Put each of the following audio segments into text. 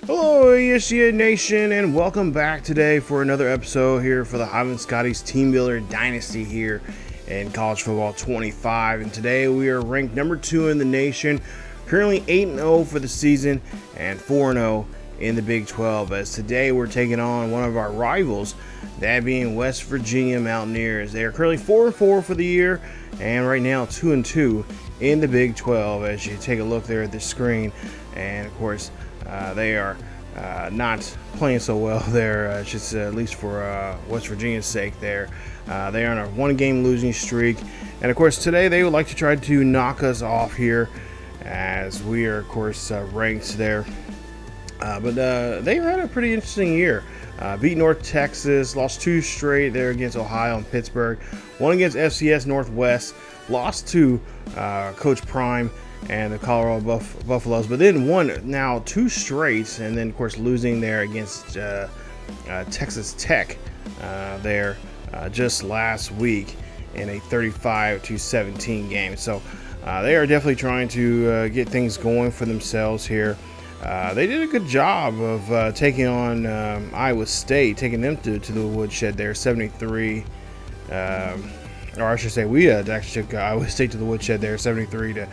Hello, ESGNet Nation, and welcome back today for another episode here for the Highland Scotties Teambuilder Dynasty here in College Football 25. And today we are ranked number 2 in the nation, currently 8-0 for the season and 4-0 in the Big 12. As today we're taking on one of our rivals, that being West Virginia Mountaineers. They are currently 4-4 for the year, and right now 2-2 in the Big 12. As you take a look there at the screen, and of course. They are not playing so well there, just at least for West Virginia's sake there. They are on a one-game losing streak. And, of course, today they would like to try to knock us off here as we are, of course, ranked there. But they had a pretty interesting year. Beat North Texas, lost 2 straight there against Ohio and Pittsburgh. One against FCS Northwest, lost to Coach Prime and the Colorado Buffaloes, but then won now 2 straight, and then of course losing there against Texas Tech there just last week in a 35-17 game. So they are definitely trying to get things going for themselves here. They did a good job of taking on Iowa State, taking them to the woodshed there, 73. Or I should say, we actually took Iowa State to the woodshed there, 73-27.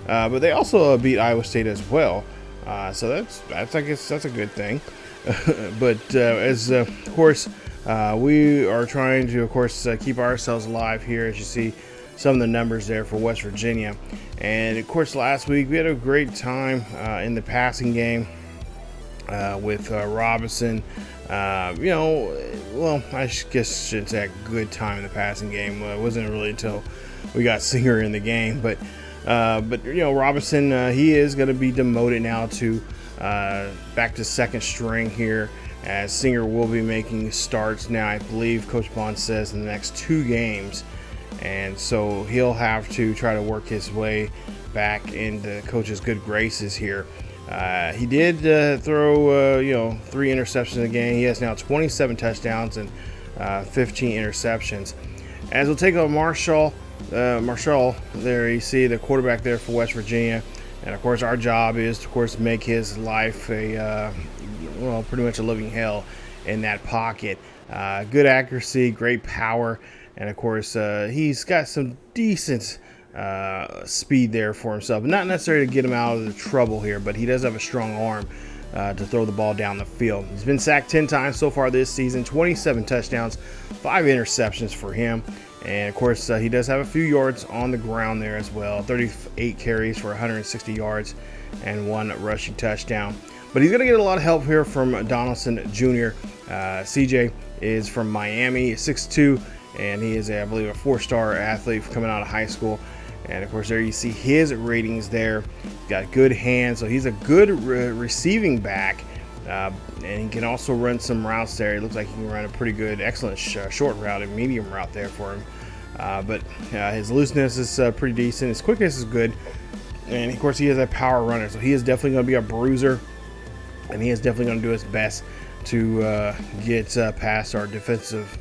But they also beat Iowa State as well. So that's I guess that's a good thing. But as of course we are trying to, of course, keep ourselves alive here, as you see some of the numbers there for West Virginia. And of course last week we had a great time in the passing game with Robinson. Well, I guess I shouldn't say a good time in the passing game. It wasn't really until we got Singer in the game, but Robinson, he is going to be demoted now to back to second string here, as Singer will be making starts now, I believe Coach Bond says, in the next 2 games, and so he'll have to try to work his way back into Coach's good graces here. He did throw 3 interceptions in the game. He has now 27 touchdowns and 15 interceptions. As we'll take on Marshall there, you see the quarterback there for West Virginia, and of course our job is to, of course, make his life a pretty much a living hell in that pocket. Good accuracy, great power, and of course he's got some decent speed there for himself. Not necessarily to get him out of the trouble here, but he does have a strong arm to throw the ball down the field. He's been sacked 10 times so far this season, 27 touchdowns, 5 interceptions for him. And of course he does have a few yards on the ground there as well, 38 carries for 160 yards and 1 rushing touchdown. But he's going to get a lot of help here from Donaldson Jr. CJ is from Miami, 6'2", and he is, I believe, a 4-star athlete coming out of high school. And of course there you see his ratings there. He's got good hands, so he's a good receiving back. And he can also run some routes there. It looks like he can run a pretty good, excellent short route and medium route there for him. But his looseness is pretty decent. His quickness is good. And of course he is a power runner, so he is definitely going to be a bruiser. And he is definitely going to do his best to get past our defensive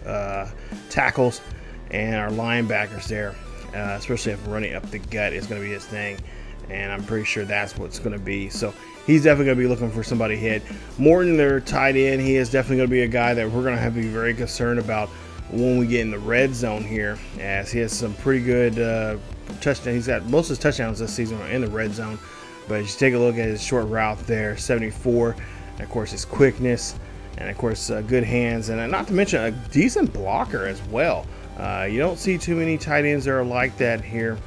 tackles and our linebackers there. Especially if running up the gut is going to be his thing. And I'm pretty sure that's what's going to be. So he's definitely going to be looking for somebody hit. Morton, their tight end, he is definitely going to be a guy that we're going to have to be very concerned about when we get in the red zone here, as he has some pretty good touchdowns. He's got most of his touchdowns this season are in the red zone. But as you take a look at his short route there, 74, and of course his quickness, and of course good hands, and not to mention a decent blocker as well. You don't see too many tight ends that are like that here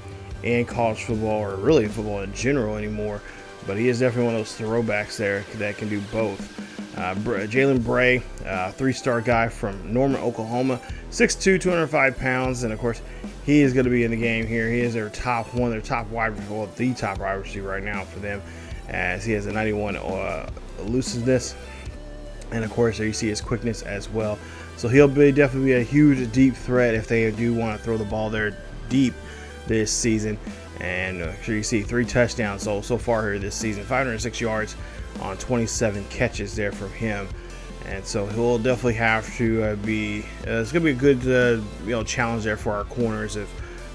in college football, or really football in general anymore. But he is definitely one of those throwbacks there that can do both. Jalen Bray, 3-star guy from Norman, Oklahoma, 6'2", 205 pounds, and of course he is going to be in the game here. He is their top wide receiver right now for them, as he has a 91 elusiveness, and of course there you see his quickness as well. So he'll definitely be a huge deep threat if they do want to throw the ball there deep this season. And sure, you see 3 touchdowns so far here this season, 506 yards on 27 catches there from him. And so he'll definitely have to be. It's going to be a good challenge there for our corners. If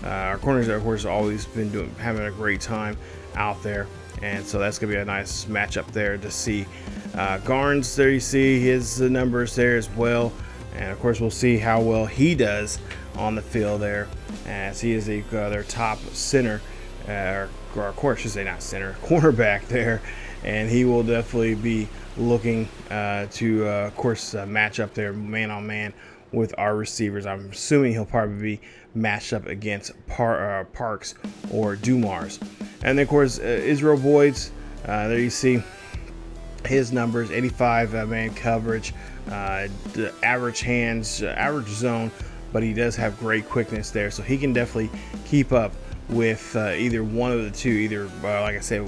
our corners, of course, always been having a great time out there. And so that's going to be a nice matchup there to see. Garnes, there you see his numbers there as well. And of course, we'll see how well he does on the field there, as he is their top center, or of course, I should say not center, cornerback there. And he will definitely be looking to, of course, match up there man on man with our receivers. I'm assuming he'll probably be matched up against Parks or Dumars. And then, of course, Israel Boyd's, there you see his numbers, 85 man coverage, the average hands, average zone, but he does have great quickness there, so he can definitely keep up with either one of the two. Either, like I said,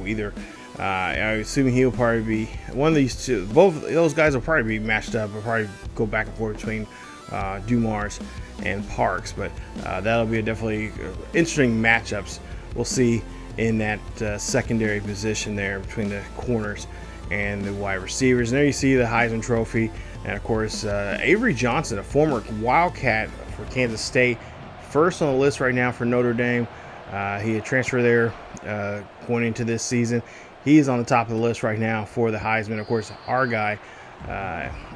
I'm assuming he'll probably be one of these two. Both those guys will probably be matched up. Will probably go back and forth between Dumars and Parks, but that'll be definitely interesting matchups we'll see in that secondary position there between the corners and the wide receivers. And there you see the Heisman Trophy, and of course Avery Johnson, a former Wildcat for Kansas State, first on the list right now for Notre Dame. He had transferred there going into this season. He is on the top of the list right now for the Heisman. Of course, our guy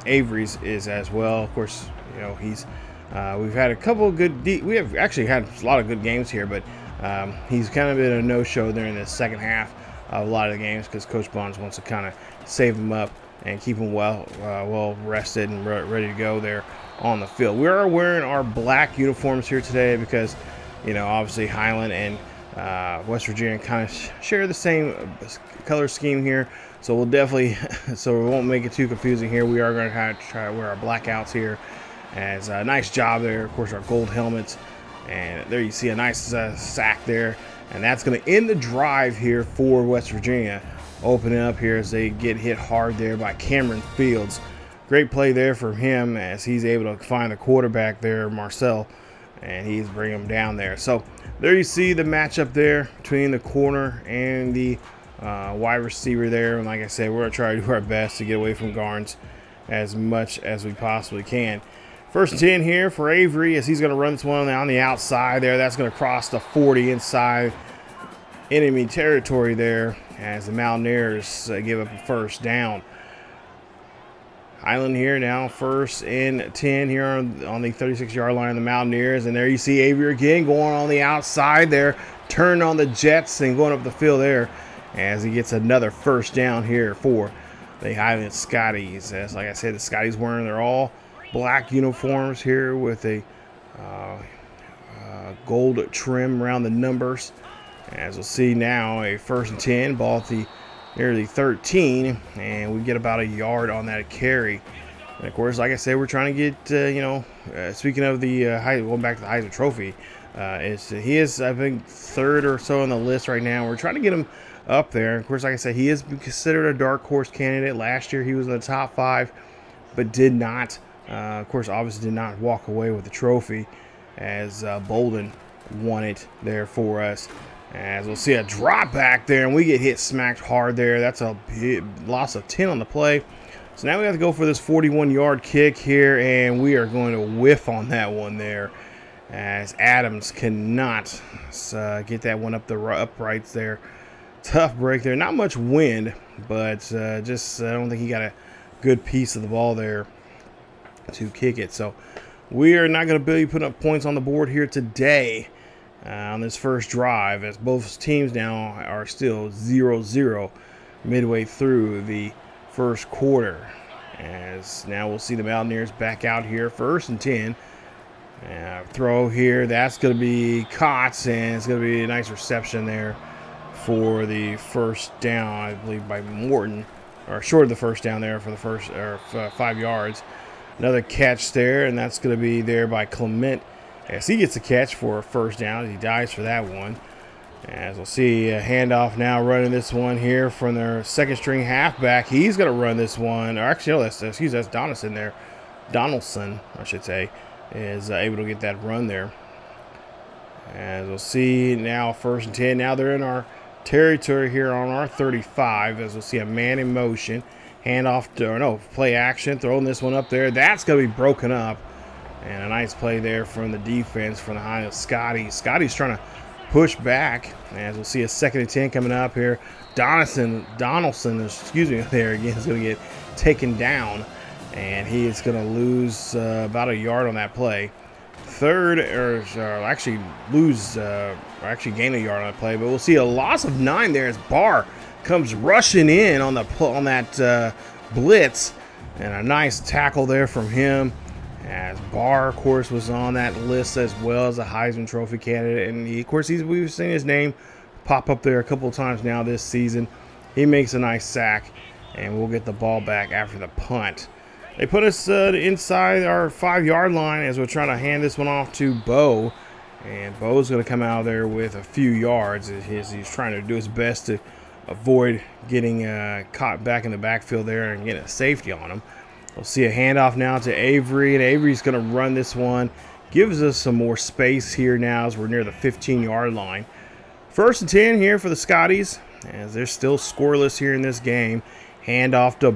Avery's is as well. Of course, you know, he's we've had a couple of good. We have actually had a lot of good games here, but he's kind of been a no-show there in the second half of a lot of the games because Coach Bonds wants to kind of save him up and keep him well rested and ready to go there on the field. We are wearing our black uniforms here today because, you know, obviously Highland and West Virginia kind of share the same color scheme here, so we'll definitely so we won't make it too confusing here. We are going to kind of try to wear our blackouts here as a nice job there. Of course, our gold helmets, and there you see a nice sack there, and that's going to end the drive here for West Virginia, opening up here as they get hit hard there by Cameron Fields. Great play there for him as he's able to find the quarterback there, Marcel, and he's bringing him down there. So there you see the matchup there between the corner and the wide receiver there. And like I said, we're going to try to do our best to get away from Garnes as much as we possibly can. First and 10 here for Avery as he's going to run this one on the outside there. That's going to cross the 40 inside enemy territory there as the Mountaineers give up a first down. Highland here now, first and 10 here on the 36-yard line of the Mountaineers. And there you see Avery again going on the outside there, turning on the Jets and going up the field there as he gets another first down here for the Highland Scotties. As like I said, the Scotties wearing their all black uniforms here with a gold trim around the numbers. As we'll see now, a first and 10, ball at the nearly 13, and we get about a yard on that carry. And of course, like I said, we're trying to get, speaking of the going back to the Heisman Trophy, he is, I think, third or so on the list right now. We're trying to get him up there. Of course, like I said, he is considered a dark horse candidate. Last year, he was in the top 5, but did not, of course, obviously did not walk away with the trophy as Bolden won it there for us. As we'll see a drop back there, and we get hit smacked hard there. That's a loss of 10 on the play. So now we have to go for this 41-yard kick here, and we are going to whiff on that one there as Adams cannot get that one up the uprights there. Tough break there. Not much wind, but just I don't think he got a good piece of the ball there to kick it. So we are not going to be putting up points on the board here today on this first drive, as both teams now are still 0-0 midway through the first quarter. As now we'll see the Mountaineers back out here, first and 10. Throw here, that's going to be caught, and it's going to be a nice reception there for the first down, I believe, by Morton, or short of the first down there for the first 5 yards. Another catch there, and that's going to be there by Clement. As he gets a catch for a first down, he dives for that one. As we'll see a handoff now running this one here from their second string halfback. He's going to run this one. Or actually, no, that's Donaldson there. Donaldson, I should say, is able to get that run there. As we'll see now first and 10. Now they're in our territory here on our 35. As we'll see a man in motion. Handoff play action. Throwing this one up there. That's going to be broken up. And a nice play there from the defense from the Highland Scotties. Scotties trying to pushed back. As we'll see a 2nd and 10 coming up here. Donaldson, excuse me, there again is going to get taken down, and he is going to lose about a yard on that play. Actually gain a yard on that play, but we'll see a loss of 9 there as Barr comes rushing in on that blitz, and a nice tackle there from him. As Barr, of course, was on that list as well as a Heisman Trophy candidate, and we've seen his name pop up there a couple of times now this season. He makes a nice sack, and we'll get the ball back after the punt. They put us inside our 5-yard line as we're trying to hand this one off to Bo, and Bo's going to come out of there with a few yards as he's trying to do his best to avoid getting caught back in the backfield there and getting a safety on him. We'll see a handoff now to Avery, and Avery's going to run this one. Gives us some more space here now as we're near the 15-yard line. 1st and 10 here for the Scotties, as they're still scoreless here in this game. Handoff to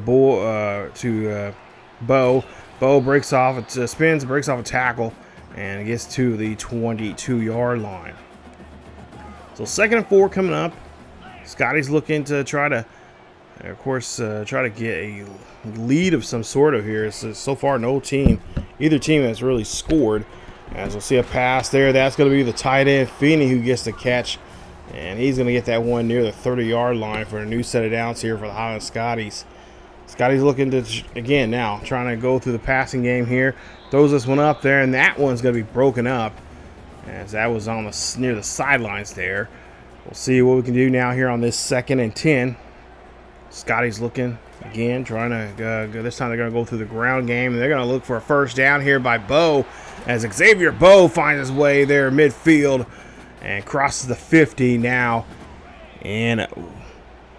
Bo. Bo breaks off, spins, breaks off a tackle, and gets to the 22-yard line. So 2nd and 4 coming up. Scotties looking to try to get a lead of some sort of here. So far, either team has really scored. As we'll see a pass there, that's going to be the tight end Feeney who gets the catch, and he's going to get that one near the 30-yard line for a new set of downs here for the Highland Scotties. Scotties looking to, again now, trying to go through the passing game here. Throws this one up there, and that one's going to be broken up as that was on near the sidelines there. We'll see what we can do now here on this 2nd and 10. Scotties looking again, trying to go. This time they're going to go through the ground game, and they're going to look for a 1st down here by Bo as Xavier Bo finds his way there midfield and crosses the 50 now in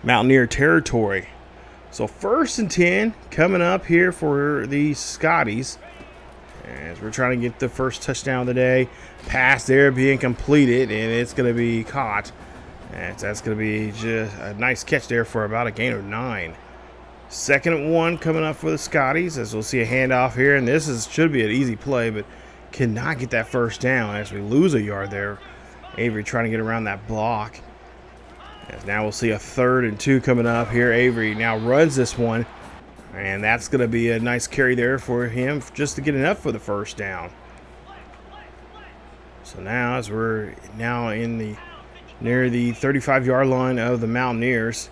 Mountaineer territory. So 1st and 10 coming up here for the Scotties as we're trying to get the first touchdown of the day. Pass there being completed, and it's going to be caught. And that's going to be just a nice catch there for about a gain of 9. 2nd and 1 coming up for the Scotties as we'll see a handoff here. And this should be an easy play, but cannot get that 1st down as we lose a yard there. Avery trying to get around that block. As now we'll see a 3rd and 2 coming up here. Avery now runs this one, and that's going to be a nice carry there for him just to get enough for the 1st down. So now as we're now near the 35-yard line of the Mountaineers.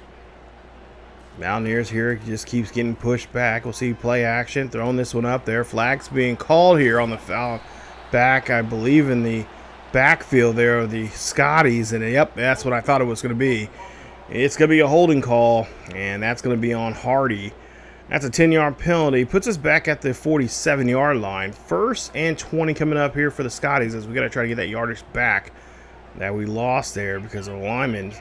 Mountaineers here just keeps getting pushed back. We'll see play action, throwing this one up there. Flags being called here on the foul back, I believe, in the backfield there of the Scotties. And yep, that's what I thought it was going to be. It's going to be a holding call, and that's going to be on Hardy. That's a 10-yard penalty. Puts us back at the 47-yard line. 1st and 20 coming up here for the Scotties as we got to try to get that yardage back that we lost there because of the linemen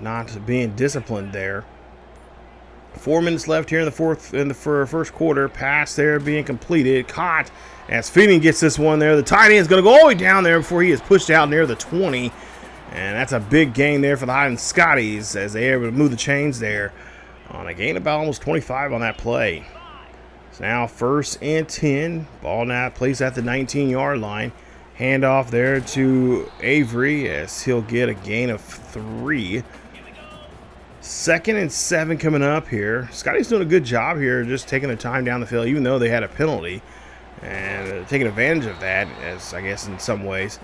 not being disciplined there. 4 minutes left here in the first quarter. Pass there being completed. Caught as Feeney gets this one there. The tight end is going to go all the way down there before he is pushed out near the 20. And that's a big gain there for the Highland Scotties as they are able to move the chains there on a gain about almost 25 on that play. So now 1st and 10. Ball now placed at the 19-yard line. Handoff there to Avery as he'll get a gain of 3. 2nd and 7 coming up here. Scotty's doing a good job here just taking the time down the field, even though they had a penalty. And taking advantage of that, as I guess in some ways.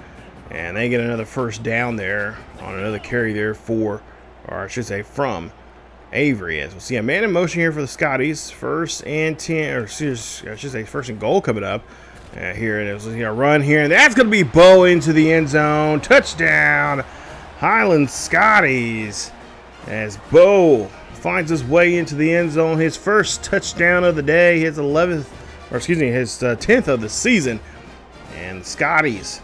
And they get another 1st down there on another carry there from Avery. As we'll see a man in motion here for the Scotties. 1st and 10, or I should say 1st and goal coming up. Here it is. A run here, and that's going to be Bo into the end zone. Touchdown, Highland Scotties. As Bo finds his way into the end zone, his 1st touchdown of the day, his 10th of the season. And the Scotties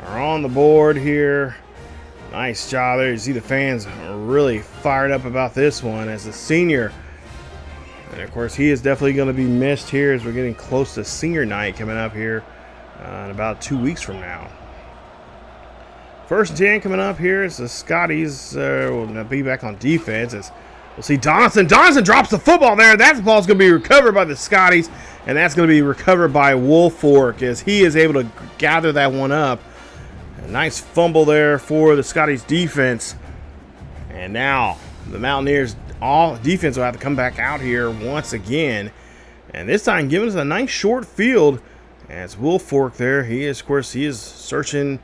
are on the board here. Nice job there. You see the fans are really fired up about this one as the senior. And of course, he is definitely going to be missed here as we're getting close to senior night coming up here in about 2 weeks from now. 1st and 10 coming up here as the Scotties will be back on defense. As we'll see Donaldson. Donaldson drops the football there. That ball's going to be recovered by the Scotties, and that's going to be recovered by Woolfork as he is able to gather that one up. A nice fumble there for the Scotties defense. And now the Mountaineers all defense will have to come back out here once again. And this time giving us a nice short field as Will Fork there. He is, of course, he is searching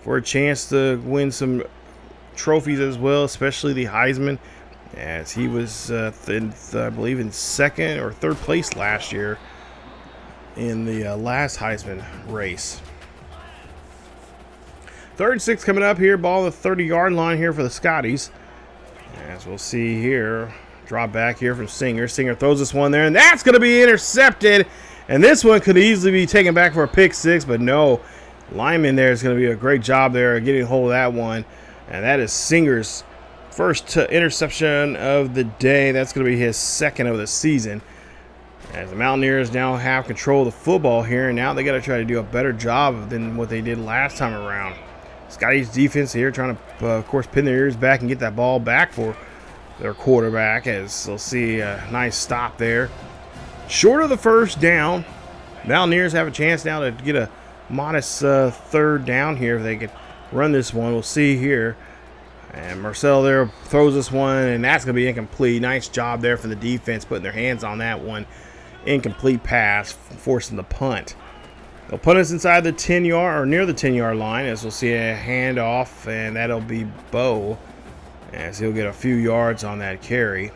for a chance to win some trophies as well, especially the Heisman, as he was, I believe, in second or third place last year in the last Heisman race. 3rd and 6 coming up here. Ball on the 30-yard line here for the Scotties. As we'll see here, drop back here from Singer. Singer throws this one there, and that's going to be intercepted. And this one could easily be taken back for a pick 6, but no. Lineman there is going to be a great job there getting a hold of that one. And that is Singer's first interception of the day. That's going to be his second of the season. As the Mountaineers now have control of the football here, and now they got to try to do a better job than what they did last time around. Scotty's defense here trying to, of course, pin their ears back and get that ball back for their quarterback, as they'll see a nice stop there. Short of the first down. Mountaineers have a chance now to get a modest 3rd down here if they could run this one. We'll see here. And Marcel there throws this one, and that's going to be incomplete. Nice job there for the defense putting their hands on that one. Incomplete pass, forcing the punt. They'll put us inside the 10-yard or near the 10-yard line, as we'll see a handoff, and that'll be Bo, as he'll get a few yards on that carry.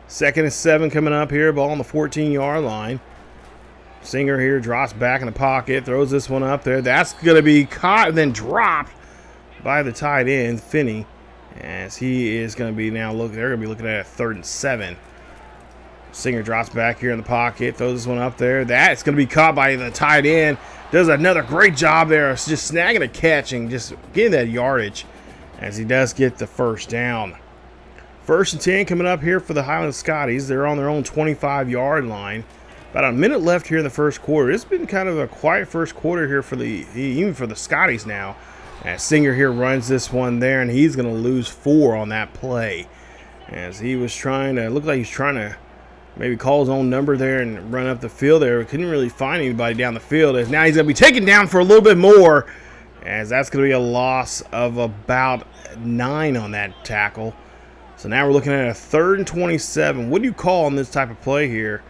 2nd and 7 coming up here. Ball on the 14-yard line. Singer here drops back in the pocket, throws this one up there. That's going to be caught and then dropped by the tight end, Finney, as he is going to be now they're going to be looking at a 3rd and 7. Singer drops back here in the pocket, throws this one up there. That's going to be caught by the tight end. Does another great job there, just snagging a catch and just getting that yardage as he does get the first down. 1st and 10 coming up here for the Highland Scotties. They're on their own 25-yard line. About a minute left here in the first quarter. It's been kind of a quiet first quarter here for even for the Scotties now. As Singer here runs this one there, and he's going to lose 4 on that play. As he was trying to, looked like he was trying to maybe call his own number there and run up the field there. Couldn't really find anybody down the field. As now he's going to be taken down for a little bit more, as that's going to be a loss of about 9 on that tackle. So now we're looking at a 3rd and 27. What do you call on this type of play here?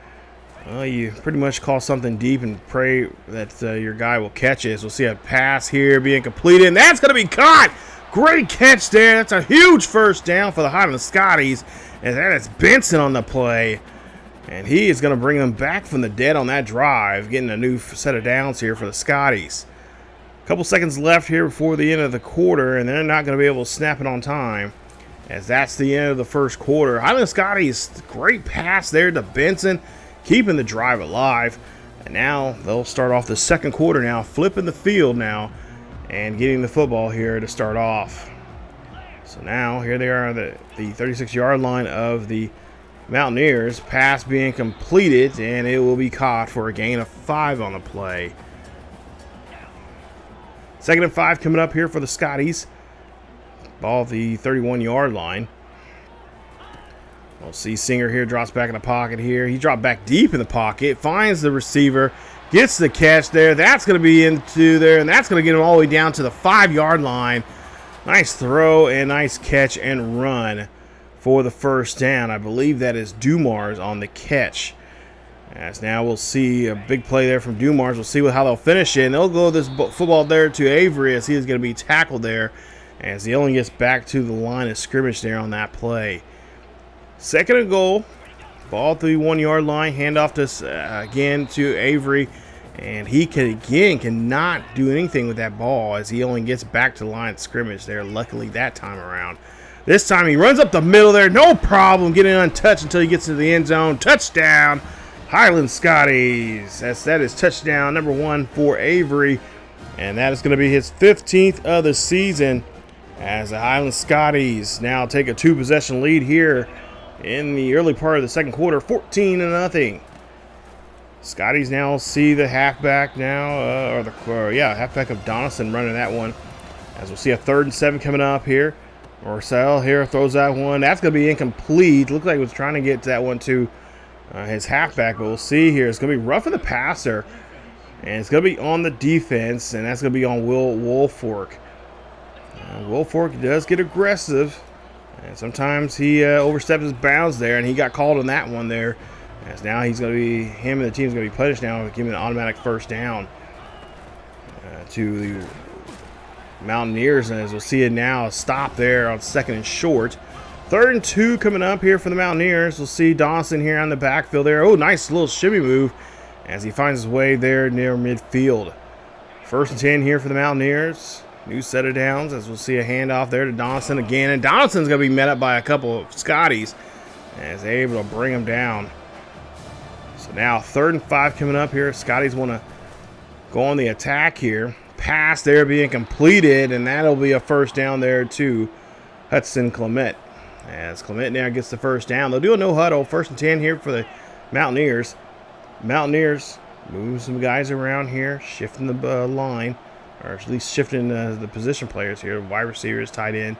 Well, you pretty much call something deep and pray that your guy will catch it. So we'll see a pass here being completed, and that's going to be caught. Great catch there. That's a huge first down for the Highland Scotties, and that is Benson on the play. And he is going to bring them back from the dead on that drive, getting a new set of downs here for the Scotties. A couple seconds left here before the end of the quarter, and they're not going to be able to snap it on time, as that's the end of the first quarter. Highland Scotties, great pass there to Benson, keeping the drive alive. And now they'll start off the second quarter now, flipping the field now, and getting the football here to start off. So now here they are, the 36-yard line of the Mountaineers. Pass being completed, and it will be caught for a gain of 5 on the play. 2nd and 5 coming up here for the Scotties. Ball at the 31-yard line. We'll see Singer here drops back in the pocket here. He dropped back deep in the pocket, finds the receiver, gets the catch there. That's going to be into there, and that's going to get him all the way down to the 5-yard line. Nice throw and nice catch and run for the first down. I believe that is Dumars on the catch. As now we'll see a big play there from Dumars. We'll see how they'll finish it. And they'll go this football there to Avery, as he is going to be tackled there, as he only gets back to the line of scrimmage there on that play. 2nd and goal. Ball at the 1-yard line. Handoff to again to Avery. And he cannot do anything with that ball, as he only gets back to the line of scrimmage there, luckily that time around. This time he runs up the middle there, no problem, getting untouched until he gets to the end zone. Touchdown, Highland Scotties. That is touchdown number 1 for Avery, and that is going to be his 15th of the season, as the Highland Scotties now take a 2-possession lead here in the early part of the second quarter, 14-0. Scotties now see the halfback now, halfback of Donaldson running that one, as we'll see a 3rd and 7 coming up here. Marcel here throws that one. That's going to be incomplete. Looks like he was trying to get that one to his halfback, but we'll see here. It's going to be roughing the passer And it's going to be on the defense, and that's going to be on Will Woolfork. Woolfork does get aggressive, and sometimes he oversteps his bounds there, and he got called on that one there. As now he's going to be, him and the team's going to be punished now, giving an automatic first down to the Mountaineers. And as we'll see it now, stop there on 2nd and short. 3rd and 2 coming up here for the Mountaineers. We'll see Donaldson here on the backfield there. Oh, nice little shimmy move as he finds his way there near midfield. 1st and 10 here for the Mountaineers. New set of downs as we'll see a handoff there to Donaldson again. And Donaldson's going to be met up by a couple of Scotties as they're able to bring him down. So now 3rd and 5 coming up here. Scotties want to go on the attack here. Pass there being completed, and that'll be a first down there to Hudson Clement. As Clement now gets the first down. They'll do a no huddle. 1st and 10 here for the Mountaineers. Mountaineers move some guys around here, shifting the line, or at least shifting the position players here. Wide receivers, tight end.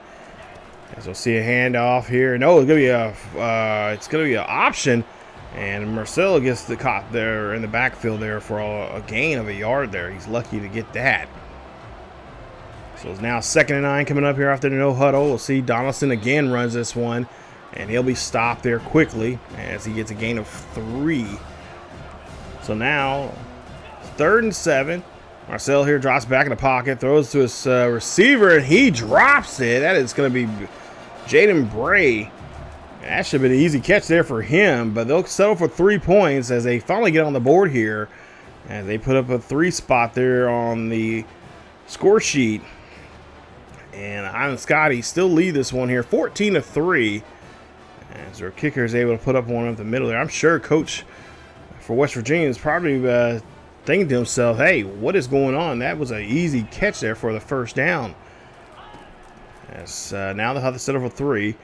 As we'll see a handoff here. No, it's gonna be an option, and Marcelo gets the caught there in the backfield there for a gain of a yard there. He's lucky to get that. So it's now 2nd and 9 coming up here after the no huddle. We'll see Donaldson again runs this one, and he'll be stopped there quickly as he gets a gain of 3. So now 3rd and 7. Marcel here drops back in the pocket, throws to his receiver, and he drops it. That is going to be Jaden Bray. That should have been an easy catch there for him, but they'll settle for 3 points as they finally get on the board here. And they put up a 3 spot there on the score sheet. And Highland Scotties still lead this one here, 14-3. As their kicker is able to put up one up the middle there. I'm sure Coach for West Virginia is probably thinking to himself, hey, what is going on? That was an easy catch there for the first down. As now they'll have to settle for 3.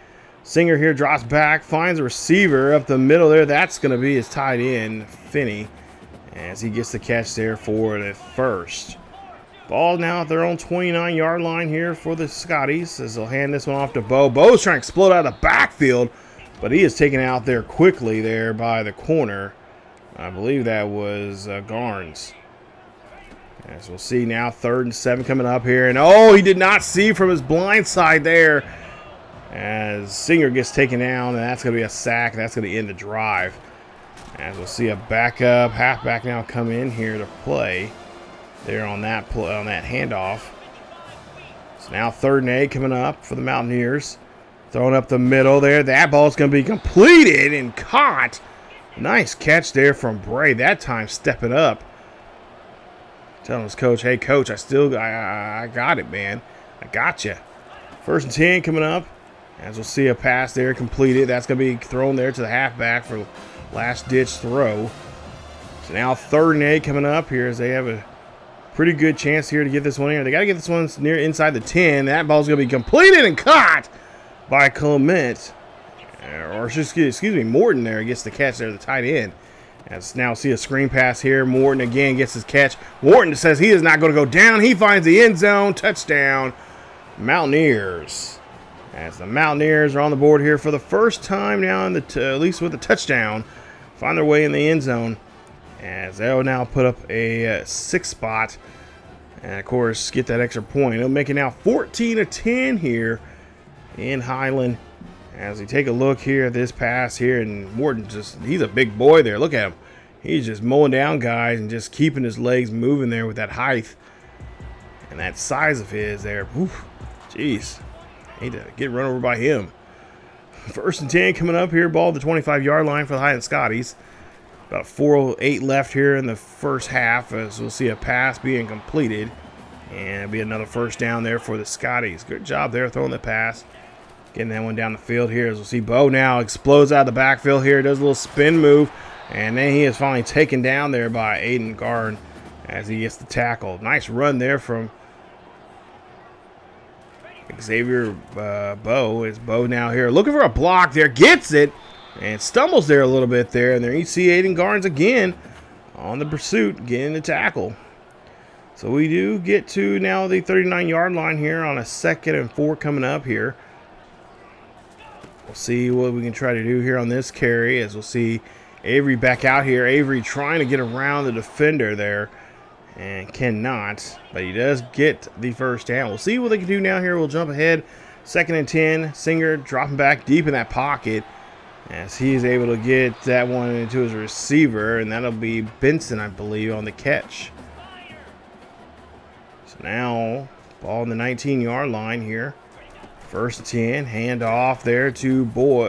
Singer here drops back, finds a receiver up the middle there. That's going to be his tight end, Finney, as he gets the catch there for the first. Ball now at their own 29-yard line here for the Scotties as they'll hand this one off to Bo. Bo's trying to explode out of the backfield, but he is taken out there quickly there by the corner. I believe that was Garnes. As we'll see now, 3rd and 7 coming up here. And oh, he did not see from his blind side there as Singer gets taken down, and that's going to be a sack. That's going to end the drive. As we'll see a backup halfback now come in here to play there on that handoff. So now 3rd and 8 coming up for the Mountaineers. Throwing up the middle there. That ball's going to be completed and caught. Nice catch there from Bray. That time stepping up. Telling his coach, hey, coach, I got it, man. I got you. 1st and 10 coming up. As we'll see a pass there completed. That's going to be thrown there to the halfback for last-ditch throw. So now 3rd and 8 coming up here as they have a pretty good chance here to get this one here. They got to get this one near inside the 10. That ball's going to be completed and caught by Clement. Or excuse me, Morton there gets the catch there, the tight end. As now see a screen pass here. Morton again gets his catch. Morton says he is not going to go down. He finds the end zone. Touchdown, Mountaineers. As the Mountaineers are on the board here for the first time now, in at least with a touchdown, find their way in the end zone. As they'll now put up a 6 spot. And, of course, get that extra point. They'll make it now 14-10 here in Highland. As we take a look here at this pass here, and Morton he's a big boy there. Look at him. He's just mowing down guys and just keeping his legs moving there with that height and that size of his there. Oof, jeez. Hate to get run over by him. 1st and 10 coming up here. Ball at the 25-yard line for the Highland Scotties. About 4:08 left here in the first half as we'll see a pass being completed. And it'll be another first down there for the Scotties. Good job there throwing the pass. Getting that one down the field here as we'll see Bo now explodes out of the backfield here. Does a little spin move. And then he is finally taken down there by Aiden Garn as he gets the tackle. Nice run there from Xavier Bo. Is Bo now here looking for a block there. Gets it. And stumbles there a little bit there. And there you see Aiden Garnes again on the pursuit, getting the tackle. So we do get to now the 39-yard line here on a 2nd and 4 coming up here. We'll see what we can try to do here on this carry as we'll see Avery back out here. Avery trying to get around the defender there and cannot, but he does get the first down. We'll see what they can do now here. We'll jump ahead. 2nd and 10. Singer dropping back deep in that pocket as he is able to get that one into his receiver, and that'll be Benson, I believe, on the catch. So now, ball on the 19-yard line here. 1st and 10. Hand off there to Bo.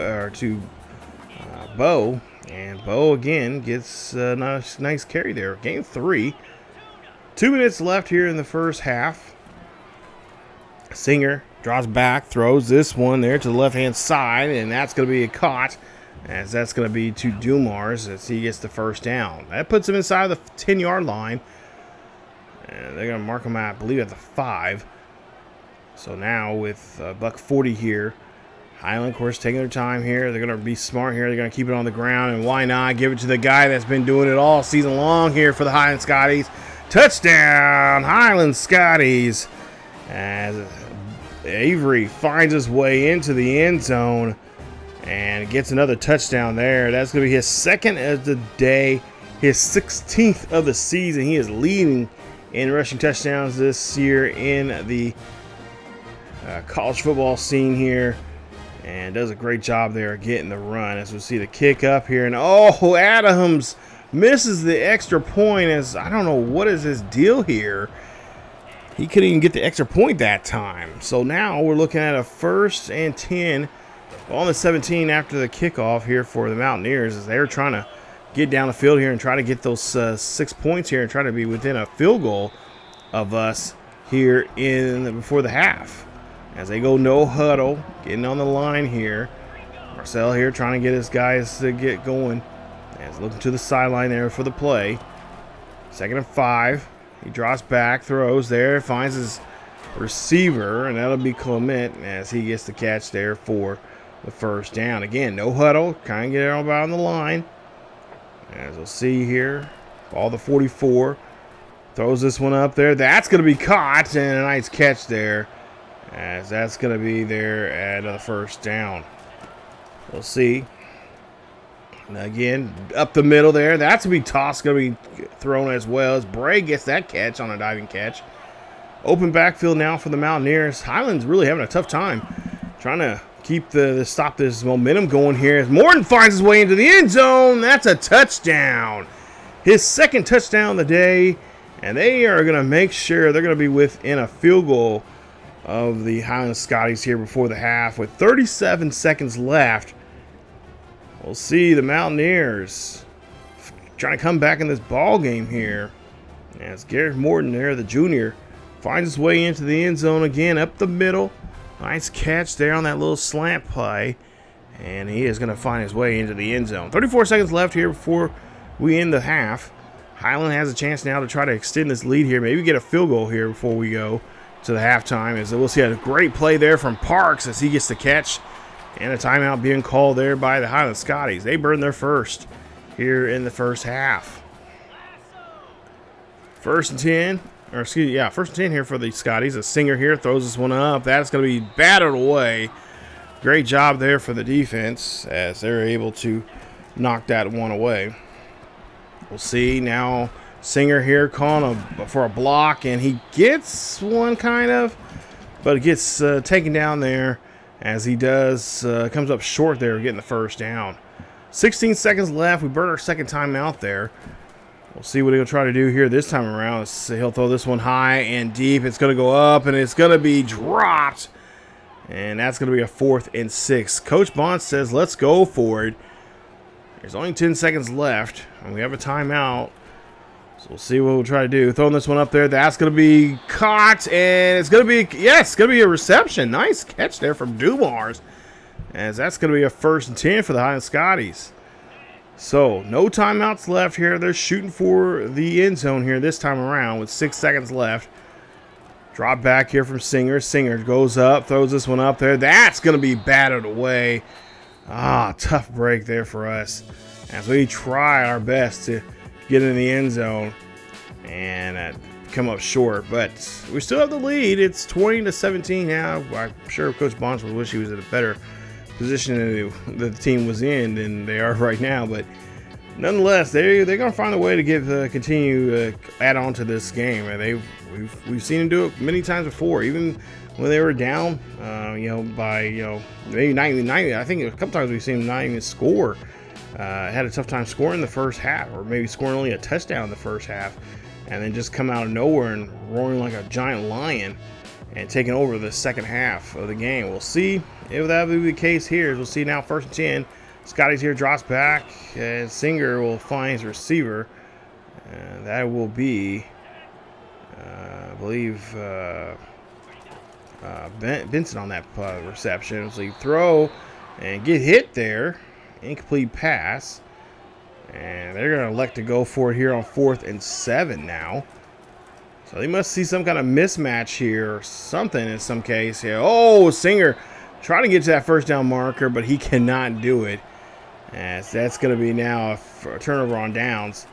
And Bo again gets a nice carry there. Gain 3. 2 minutes left here in the first half. Singer draws back, throws this one there to the left-hand side, and that's going to be a caught, as that's going to be to Dumars as he gets the first down. That puts him inside the 10-yard line, and they're going to mark him out, I believe, at the 5. So now with $1.40 here, Highland, of course, taking their time here. They're going to be smart here. They're going to keep it on the ground, and why not give it to the guy that's been doing it all season long here for the Highland Scotties. Touchdown, Highland Scotties, as Avery finds his way into the end zone and gets another touchdown there. That's going to be his 2nd of the day, his 16th of the season. He is leading in rushing touchdowns this year in the college football scene here, and does a great job there getting the run. As we see the kick up here, and oh, Adams misses the extra point. As I don't know what is his deal here. He couldn't even get the extra point that time. So now we're looking at a 1st and 10 on the 17 after the kickoff here for the Mountaineers, as they're trying to get down the field here and try to get those 6 points here and try to be within a field goal of us here before the half. As they go no huddle, getting on the line here. Marcel here trying to get his guys to get going. As looking to the sideline there for the play. 2nd and 5. He draws back, throws there, finds his receiver, and that'll be Clement as he gets the catch there for the first down. Again, no huddle, kind of get it on the line. As we'll see here, ball the 44, throws this one up there. That's going to be caught, and a nice catch there, as that's going to be there at the first down. We'll see. And again, up the middle there. That's going to be tossed, going to be thrown as well, as Bray gets that catch on a diving catch. Open backfield now for the Mountaineers. Highland's really having a tough time trying to keep stop this momentum going here, as Morton finds his way into the end zone. That's a touchdown. His 2nd touchdown of the day, and they are going to make sure they're going to be within a field goal of the Highland Scotties here before the half with 37 seconds left. We'll see the Mountaineers trying to come back in this ball game here, as Garrett Morton there, the junior, finds his way into the end zone again, up the middle. Nice catch there on that little slant play, and he is going to find his way into the end zone. 34 seconds left here before we end the half. Highland has a chance now to try to extend this lead here, maybe get a field goal here before we go to the halftime. As we'll see a great play there from Parks as he gets the catch, and a timeout being called there by the Highland Scotties. They burn their first here in the first half. 1st and 10. Or excuse me, yeah, 1st and 10 here for the Scotties. A Singer here throws this one up. That's going to be batted away. Great job there for the defense as they're able to knock that one away. We'll see now Singer here calling for a block, and he gets one kind of, but it gets taken down there as he does, comes up short there getting the first down. 16 seconds left. We burn our 2nd timeout there. We'll see what he'll try to do here this time around. He'll throw this one high and deep. It's going to go up, and it's going to be dropped. And that's going to be a 4th and 6. Coach Bond says, let's go for it. There's only 10 seconds left, and we have a timeout. So we'll see what we'll try to do. Throwing this one up there. That's going to be caught, and it's going to be, yes, it's going to be a reception. Nice catch there from Dumars, as that's going to be a 1st and 10 for the Highland Scotties. So, no timeouts left here. They're shooting for the end zone here this time around with 6 seconds left. Drop back here from Singer. Singer goes up, throws this one up there. That's going to be batted away. Tough break there for us as we try our best to get in the end zone and come up short. But we still have the lead. It's 20-17 now. I'm sure Coach Bonds would wish he was in a better position that the team was in than they are right now, but nonetheless, they're gonna find a way to get continue add on to this game, and we've seen them do it many times before, even when they were down, by maybe 90. I think a couple times we've seen them not even score. Had a tough time scoring the first half, or maybe scoring only a touchdown in the first half, and then just come out of nowhere and roaring like a giant lion and taking over the second half of the game. We'll see if that will be the case here. We'll see now, 1st and 10. Scotties here drops back, and Singer will find his receiver. That will be, I believe, Benson on that reception. So you throw and get hit there. Incomplete pass. And they're going to elect to go for it here on 4th and 7 now. So they must see some kind of mismatch here or something in some case here. Oh, Singer trying to get to that first down marker, but he cannot do it. As that's going to be now a turnover on downs.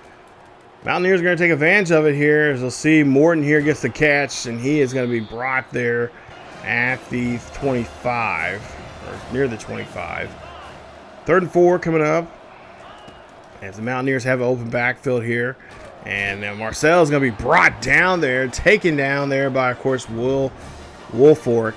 Mountaineers are going to take advantage of it here. As we'll see, Morton here gets the catch, and he is going to be brought there at the 25, or near the 25. 3rd and 4 coming up. As the Mountaineers have an open backfield here. And Marcel is going to be brought down there, taken down there by, of course, Woolfork.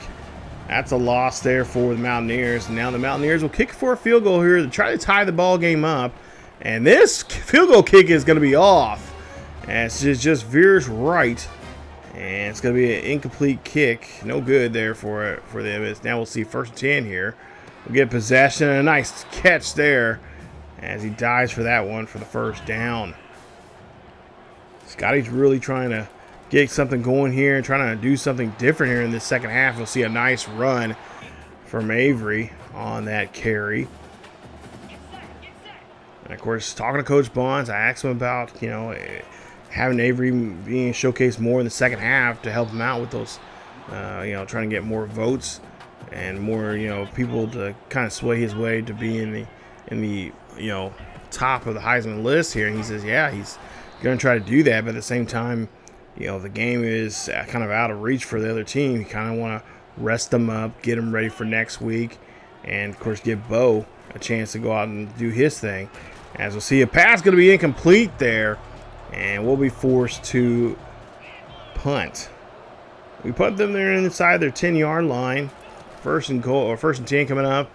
That's a loss there for the Mountaineers. And now the Mountaineers will kick for a field goal here to try to tie the ball game up. And this field goal kick is going to be off. And it just veers right. And it's going to be an incomplete kick. No good there for them. Now we'll see 1st and 10 here. We'll get possession and a nice catch there as he dives for that one for the first down. Scotty's really trying to get something going here and trying to do something different here in the second half. We'll see a nice run from Avery on that carry. And of course, talking to Coach Bonds, I asked him about, having Avery being showcased more in the second half to help him out with those, trying to get more votes and more, people to kind of sway his way to be in the top of the Heisman list here. And he says, yeah, he's going to try to do that, but at the same time, the game is kind of out of reach for the other team. You kind of want to rest them up, get them ready for next week, and of course give Bo a chance to go out and do his thing. As we'll see, a pass going to be incomplete there, and we'll be forced to punt. We put them there inside their 10-yard line. 1st and goal, or 1st and 10 coming up.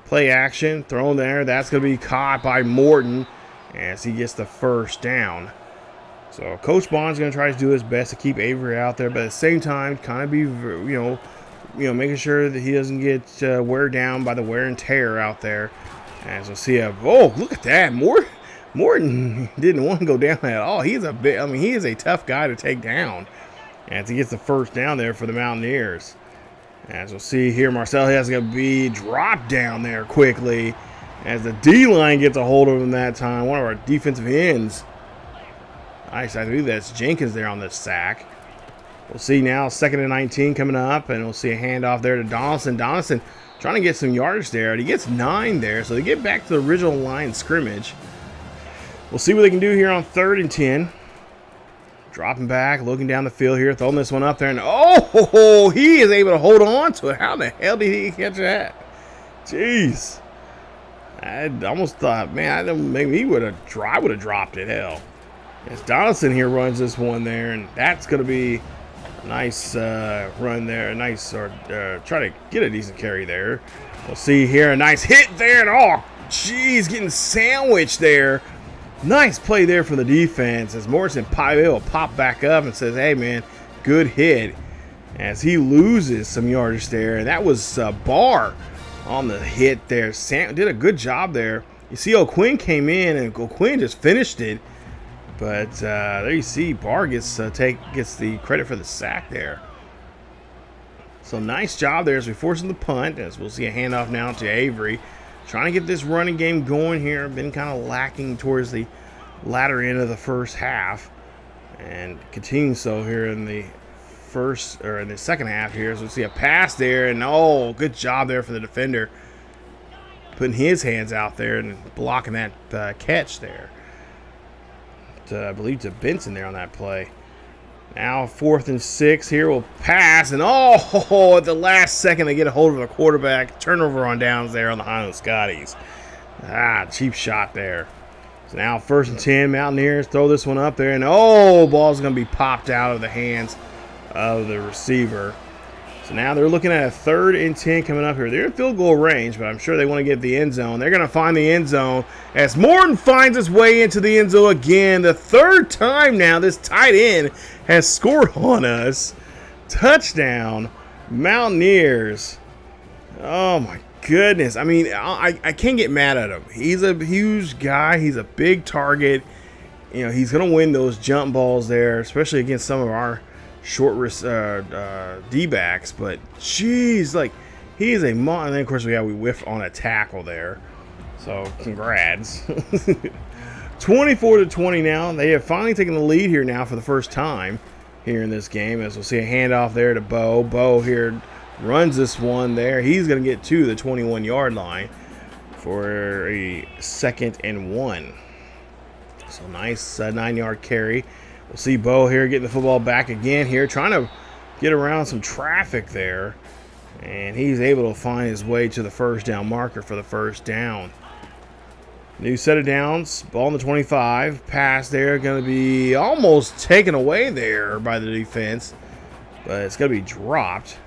Play action, thrown there. That's going to be caught by Morton as he gets the first down. So Coach Bond's going to try to do his best to keep Avery out there, but at the same time, kind of be, making sure that he doesn't get wear down by the wear and tear out there. As we'll see, look at that, Morton didn't want to go down at all. He is a tough guy to take down. As he gets the first down there for the Mountaineers. As we'll see here, Marcel has going to be dropped down there quickly as the D-line gets a hold of him that time. One of our defensive ends. Nice, I believe that's Jenkins there on the sack. We'll see now 2nd and 19 coming up, and we'll see a handoff there to Donaldson. Donaldson trying to get some yardage there, and he gets 9 there, so they get back to the original line scrimmage. We'll see what they can do here on 3rd and 10. Dropping back, looking down the field here, throwing this one up there, and he is able to hold on to it. How the hell did he catch that? Jeez. I almost thought, man, maybe I would have dropped it. Hell. As Donaldson here runs this one there, and that's going to be a nice run there. A nice, try to get a decent carry there. We'll see here, a nice hit there, and jeez, getting sandwiched there. Nice play there from the defense as Morrison will pop back up and says, hey, man, good hit. As he loses some yardage there, and that was Barr on the hit there. Sam did a good job there. You see O'Quinn came in, and O'Quinn just finished it. But there you see, Barr gets the credit for the sack there. So nice job there as we force him to punt. As we'll see a handoff now to Avery. Trying to get this running game going here. Been kind of lacking towards the latter end of the first half. And continuing so here in the second half here. So we'll see a pass there. And good job there for the defender. Putting his hands out there and blocking that catch there. I believe to Benson there on that play. Now 4th and 6 here. We'll pass, and at the last second they get a hold of the quarterback. Turnover on downs there on the Highland Scotties. Cheap shot there. So now 1st and 10, Mountaineers throw this one up there, and oh, ball's going to be popped out of the hands of the receiver. So now they're looking at a 3rd and 10 coming up here. They're in field goal range, but I'm sure they want to get the end zone. They're going to find the end zone as Morton finds his way into the end zone again. The 3rd time now this tight end has scored on us. Touchdown, Mountaineers. Oh, my goodness. I mean, I can't get mad at him. He's a huge guy. He's a big target. You know, he's going to win those jump balls there, especially against some of our short D-backs. But, geez, like, he is a mon. And then, of course, we whiffed on a tackle there. So, congrats. 24-20 now. They have finally taken the lead here now for the first time here in this game. As we'll see a handoff there to Bo. Bo here runs this one there. He's going to get to the 21-yard line for a 2nd and 1. So nice 9-yard carry. We'll see Bo here getting the football back again here, trying to get around some traffic there. And he's able to find his way to the 1st down marker for the 1st down. New set of downs. Ball on the 25. Pass there. Going to be almost taken away there by the defense. But it's going to be dropped.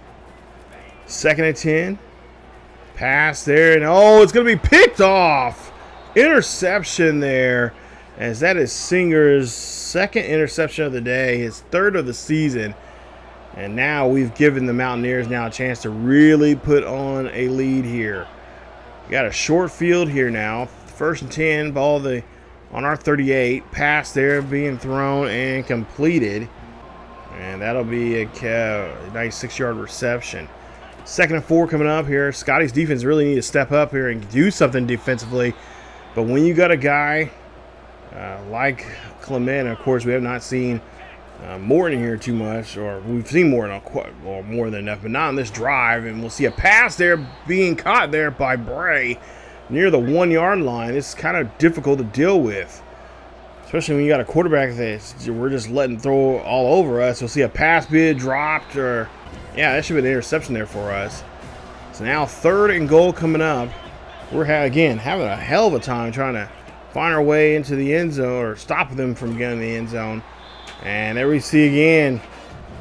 2nd and 10. Pass there. And oh, it's going to be picked off. Interception there. As that is Singer's 2nd interception of the day. His 3rd of the season. And now we've given the Mountaineers now a chance to really put on a lead here. We got a short field here now. 1st and 10, ball on our 38. Pass there being thrown and completed. And that'll be a nice 6-yard reception. 2nd and 4 coming up here. Scotties defense really need to step up here and do something defensively. But when you got a guy like Clement, of course, we have not seen Morton here too much, or we've seen Morton more than enough, but not on this drive. And we'll see a pass there being caught there by Bray near the 1-yard line. It's kind of difficult to deal with, especially when you got a quarterback that we're just letting throw all over us. We'll see a pass being dropped, or yeah, that should be an interception there for us. So now 3rd and goal coming up. We're again having a hell of a time trying to find our way into the end zone or stop them from getting in the end zone. And there we see again,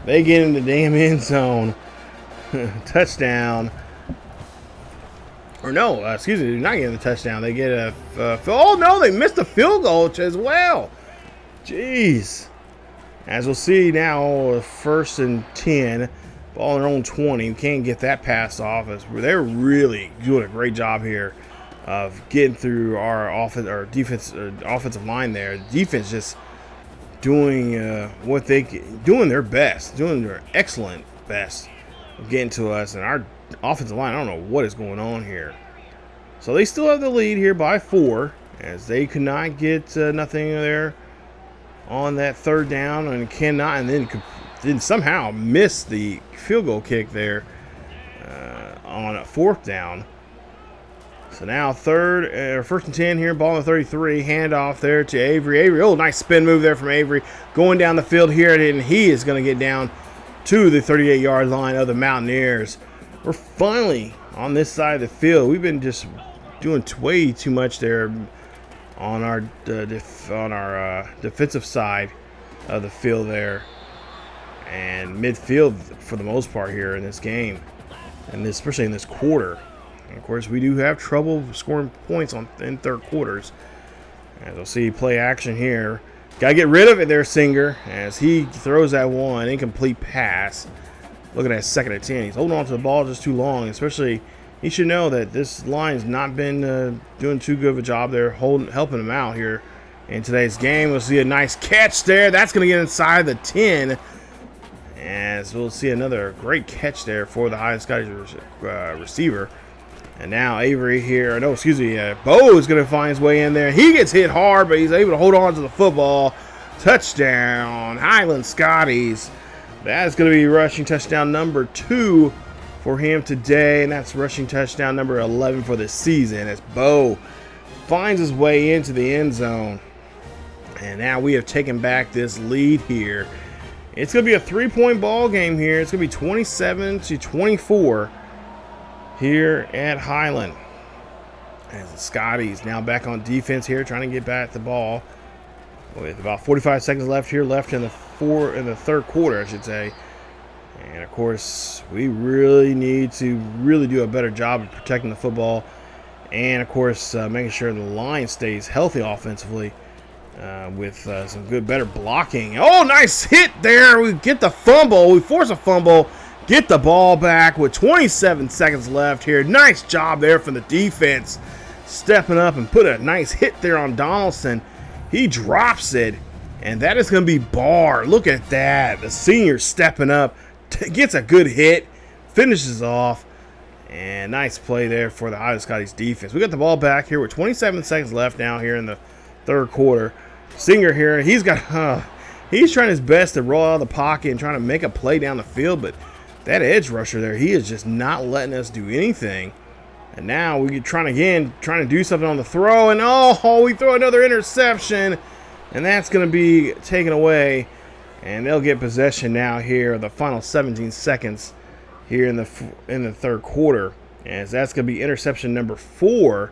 they get in the damn end zone. Touchdown. Or no, excuse me, they're not getting the touchdown. They get a oh no, they missed a field goal as well. Jeez. As we'll see now, 1st and 10, ball on their own 20. We can't get that pass off. They're really doing a great job here of getting through our offensive line there. The defense just doing doing their best, doing their excellent best of getting to us, and our offensive line, I don't know what is going on here. So they still have the lead here by 4, as they could not get nothing there on that 3rd down, and then somehow miss the field goal kick there on a 4th down. So now 1st and 10 here, ball on the 33, handoff there to Avery. Avery, oh, nice spin move there from Avery, going down the field here, and he is going to get down to the 38-yard line of the Mountaineers. We're finally on this side of the field. We've been just doing way too much there on our defensive side of the field there, and midfield for the most part here in this game, and especially in this quarter. And of course, we do have trouble scoring points in 3rd quarters. As we'll see play action here. Got to get rid of it there, Singer, as he throws that one incomplete pass. Look at that 2nd and 10. He's holding on to the ball just too long, especially he should know that this line's not been doing too good of a job there helping him out here in today's game. We'll see a nice catch there. That's going to get inside the 10. As we'll see another great catch there for the Highland Scotties receiver. And now Avery here, no, excuse me, Bo is going to find his way in there. He gets hit hard, but he's able to hold on to the football. Touchdown, Highland Scotties. That's going to be rushing touchdown number 2 for him today, and that's rushing touchdown number 11 for the season as Bo finds his way into the end zone. And now we have taken back this lead here. It's going to be a 3-point ball game here. It's going to be 27-24 here at Highland. As the Scotties now back on defense here, trying to get back the ball with about 45 seconds left here, left in the third quarter, I should say. And of course, we really need to do a better job of protecting the football, and of course, making sure the line stays healthy offensively with some better blocking. Oh, nice hit there! We get the fumble. We force a fumble. Get the ball back with 27 seconds left here. Nice job there from the defense, stepping up and put a nice hit there on Donaldson. He drops it, and that is going to be Barr. Look at that. The senior stepping up, gets a good hit, finishes off, and nice play there for the Highland Scotties defense. We got the ball back here with 27 seconds left now here in the third quarter. Singer here, he's trying his best to roll out of the pocket and trying to make a play down the field, but that edge rusher there, he is just not letting us do anything. And now we trying to do something on the throw, and we throw another interception, and that's going to be taken away, and they'll get possession now here, the final 17 seconds here in the third quarter, as that's going to be interception number 4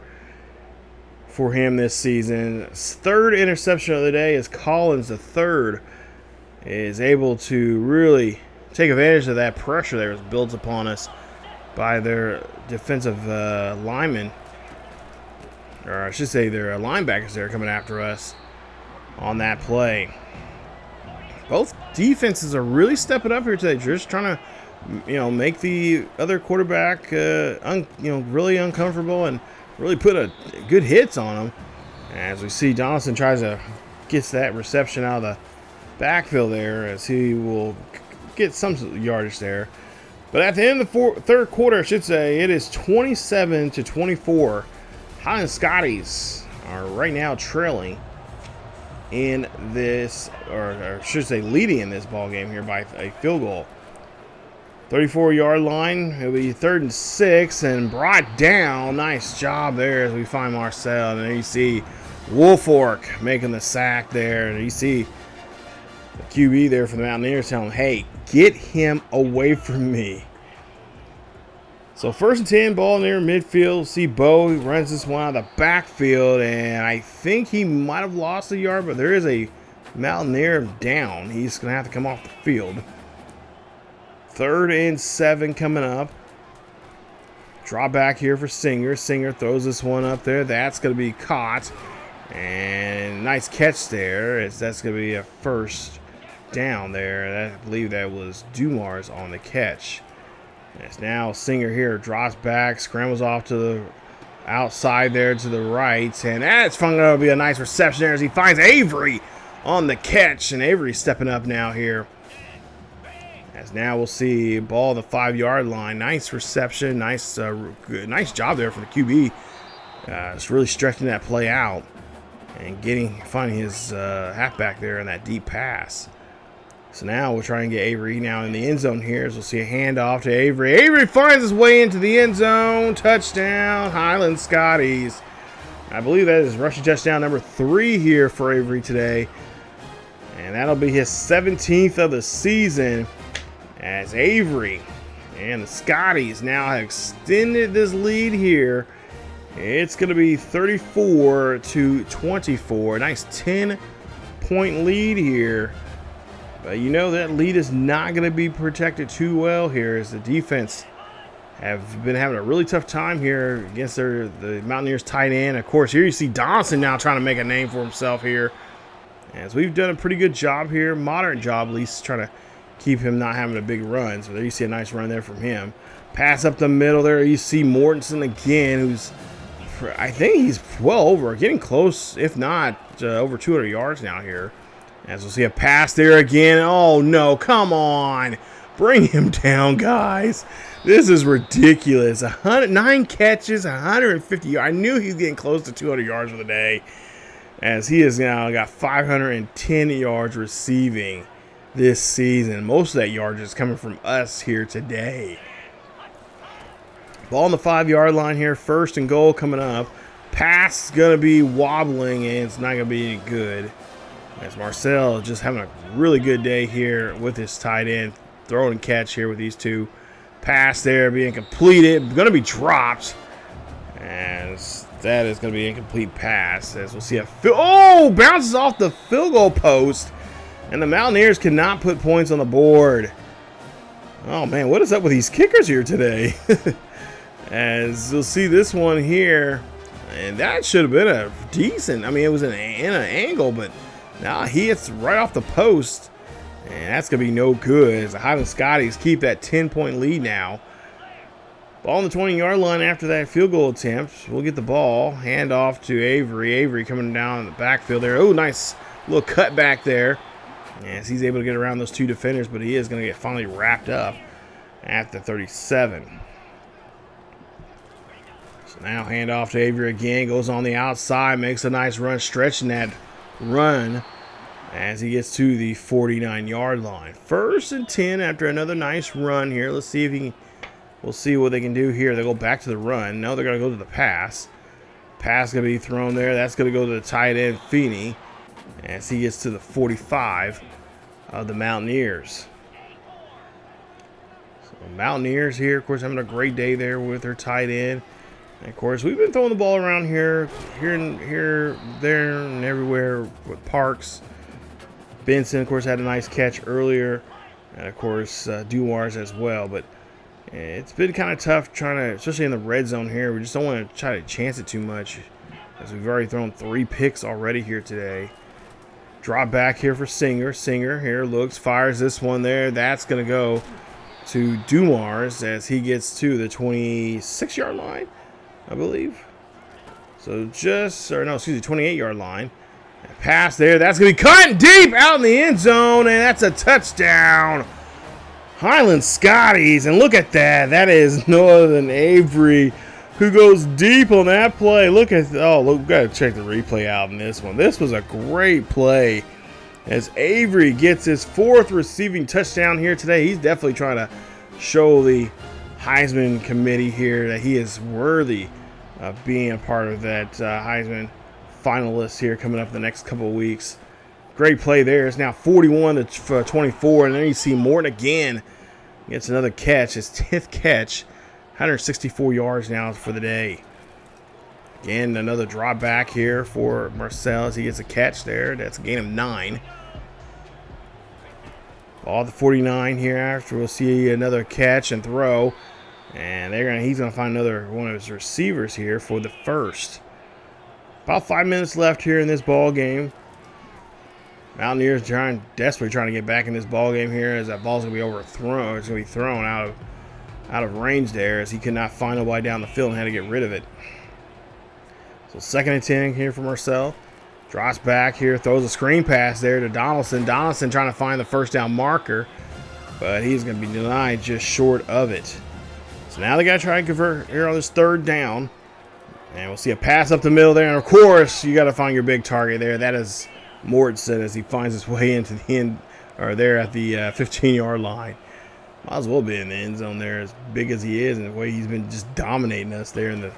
for him this season. Third interception of the day, as Collins, the third, is able to really take advantage of that pressure that was built upon us by their defensive linemen, or I should say their linebackers there coming after us on that play. Both defenses are really stepping up here today, just trying to, make the other quarterback, really uncomfortable and really put a good hits on them. As we see, Donaldson gets that reception out of the backfield there, as he will get some yardage there. But at the end of the third quarter, I should say, it is 27-24. Highland Scotties are right now trailing in this, or I should say leading in this ball game here by a field goal. 34-yard line. It'll be 3rd and 6 and brought down. Nice job there as we find Marcel. And there you see Wolfork making the sack there. And you see the QB there for the Mountaineers telling him, hey, get him away from me. So 1st and 10, ball near midfield. See Bo, he runs this one out of the backfield, and I think he might have lost a yard, but there is a Mountaineer down. He's going to have to come off the field. 3rd and 7 coming up. Draw back here for Singer. Singer throws this one up there. That's going to be caught. And nice catch there. That's going to be a first down there. I believe that was Dumars on the catch. As now Singer here drops back, scrambles off to the outside there to the right. And that's going to be a nice reception there as he finds Avery on the catch. And Avery stepping up now here. As now we'll see ball on the 5-yard line. Nice reception. Nice job there for the QB. It's really stretching that play out and finding his halfback there in that deep pass. So now we'll try and get Avery now in the end zone here, as we'll see a handoff to Avery. Avery finds his way into the end zone. Touchdown, Highland Scotties. I believe that is rushing touchdown number 3 here for Avery today. And that'll be his 17th of the season, as Avery and the Scotties now have extended this lead here. It's going to be 34-24. Nice 10-point lead here. But that lead is not going to be protected too well here, as the defense have been having a really tough time here against the Mountaineers tight end. Of course, here you see Donaldson now trying to make a name for himself here, as we've done a pretty good job here, moderate job at least, trying to keep him not having a big run. So there you see a nice run there from him. Pass up the middle there. You see Mortensen again, who's, I think he's getting close, if not over 200 yards now here. As we'll see a pass there again. Oh, no, come on. Bring him down, guys. This is ridiculous. 9 catches, 150 yards. I knew he was getting close to 200 yards for the day, as he has now got 510 yards receiving this season. Most of that yardage is coming from us here today. Ball on the 5-yard line here. 1st and goal coming up. Pass is going to be wobbling, and it's not going to be any good. As Marcel just having a really good day here with his tight end. Throw and catch here with these two. Pass there being completed. Going to be dropped. And that is going to be an incomplete pass. As we'll see a bounces off the field goal post. And the Mountaineers cannot put points on the board. Oh, man, what is up with these kickers here today? As you'll see this one here. And that should have been a decent, I mean, it was in an angle, but now he hits right off the post. And that's going to be no good. As the Highland Scotties keep that 10-point lead now. Ball on the 20-yard line after that field goal attempt. We'll get the ball. Hand off to Avery. Avery coming down in the backfield there. Oh, nice little cut back there. As he's able to get around those two defenders, but he is going to get finally wrapped up at the 37. So now hand off to Avery again. Goes on the outside. Makes a nice run. Stretching that run as he gets to the 49-yard line. 1st and 10 after another nice run here. Let's see if he can. We'll see what they can do here. They go back to the run. No, they're going to go to the pass. Pass going to be thrown there. That's going to go to the tight end, Feeney, as he gets to the 45 of the Mountaineers. So Mountaineers here, of course, having a great day there with their tight end. And of course, we've been throwing the ball around here, there, and everywhere with Parks. Benson, of course, had a nice catch earlier. And, of course, Dumars as well. But it's been kind of tough trying to, especially in the red zone here. We just don't want to try to chance it too much, as we've already thrown 3 picks already here today. Drop back here for Singer. Singer here looks, fires this one there. That's going to go to Dumars as he gets to the 26-yard line, I believe. So just, or no, excuse me, 28-yard line. Pass there. That's going to be cut deep out in the end zone, and that's a touchdown. Highland Scotties, and look at that. That is no other than Avery, who goes deep on that play. Look, we've got to check the replay out in this one. This was a great play as Avery gets his 4th receiving touchdown here today. He's definitely trying to show the Heisman committee here that he is worthy of being a part of that Heisman finalists here coming up in the next couple of weeks. Great play there. It's now 41-24, and then you see Morton again gets another catch, his 10th catch, 164 yards now for the day. Again, another drop back here for Marcel as he gets a catch there. That's a gain of 9. Ball at the 49 here after. We'll see another catch and throw, and he's gonna find another one of his receivers here for the 1st. About 5 minutes left here in this ball game. Mountaineers desperately trying to get back in this ball game here, as that ball's gonna be overthrown. It's gonna be thrown out of range there, as he could not find a way down the field and had to get rid of it. So 2nd and 10 here for Marcel. Drops back here, throws a screen pass there to Donaldson. Donaldson trying to find the 1st down marker, but he's gonna be denied just short of it. So now they gotta try and convert here on this 3rd down. And we'll see a pass up the middle there. And of course, you gotta find your big target there. That is Morton as he finds his way into the end, or there at the 15-yard line. Might as well be in the end zone there, as big as he is, and the way he's been just dominating us there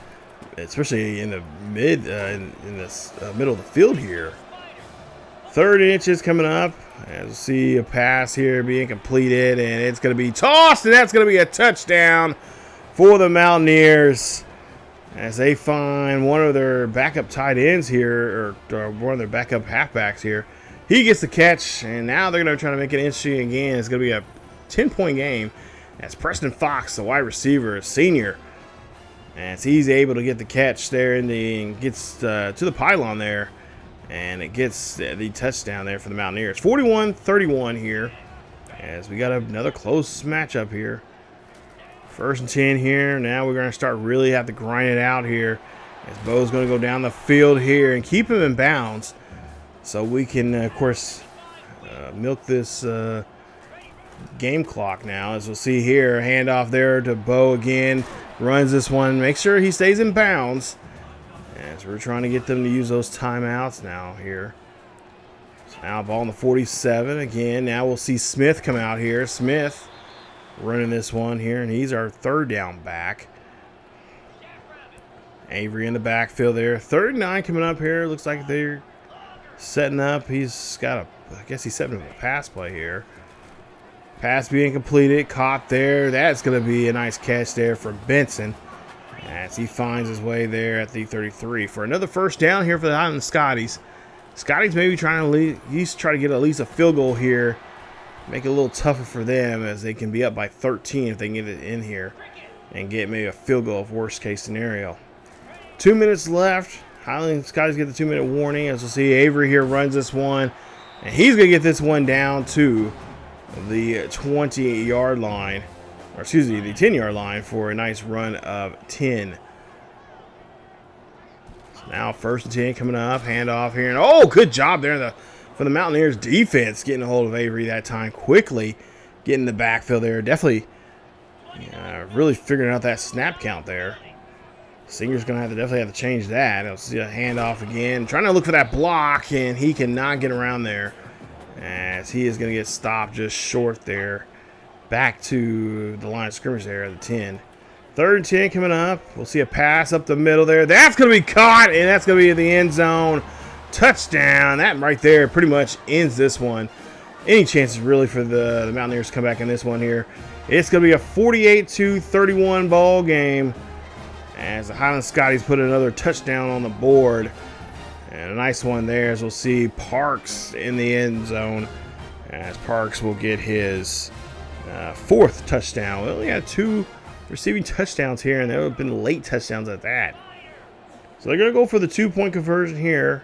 especially in the middle of the field here. 3rd inches coming up, as we'll see a pass here being completed, and it's going to be tossed, and that's going to be a touchdown for the Mountaineers, as they find one of their backup tight ends here, or one of their backup halfbacks here. He gets the catch, and now they're going to try to make it interesting again. It's going to be a 10-point game, as Preston Fox, the wide receiver, senior, as he's able to get the catch there and gets to the pylon there, and it gets the touchdown there for the Mountaineers. 41-31 here, as we got another close matchup here. 1st and 10 here. Now we're going to start really have to grind it out here, as Bo's going to go down the field here and keep him in bounds, so we can, of course, milk this game clock now. As we'll see here, handoff there to Bo again. Runs this one. Make sure he stays in bounds, as we're trying to get them to use those timeouts now here. So now ball on the 47 again. Now we'll see Smith come out here. Smith running this one here, and he's our 3rd down back. Avery in the backfield there. 3rd and 9 coming up here. Looks like they're setting up. He's got I guess he's setting up a pass play here. Pass being completed, caught there. That's going to be a nice catch there for Benson. as he finds his way there at the 33 for another first down here for the Highland Scotties. Scotties maybe trying to try to get at least a field goal here, make it a little tougher for them as they can be up by 13 if they can get it in here and get maybe a field goal of worst case scenario. 2 minutes left. Highland Scotties get the 2-minute warning. As we'll see, Avery here runs this one, and he's going to get this one down to the 20-yard line, or excuse me, the 10-yard line for a nice run of 10. So now 1st and 10 coming up, handoff here, and oh, good job there for the Mountaineers defense getting a hold of Avery that time, quickly getting the backfield there. Definitely really figuring out that snap count there. Singer's going to definitely have to change that. I'll see a handoff again, trying to look for that block, and he cannot get around there as he is going to get stopped just short there. Back to the line of scrimmage there at the 10. 3rd and 10 coming up. We'll see a pass up the middle there. That's going to be caught, and that's going to be in the end zone. Touchdown. That right there pretty much ends this one. Any chances really for the Mountaineers to come back in this one here. It's going to be a 48-31 ball game as the Highland Scotties put another touchdown on the board. And a nice one there, as we'll see Parks in the end zone, as Parks will get his 4th touchdown. We only had 2 receiving touchdowns here, and there have been late touchdowns at that. So they're going to go for the 2-point conversion here,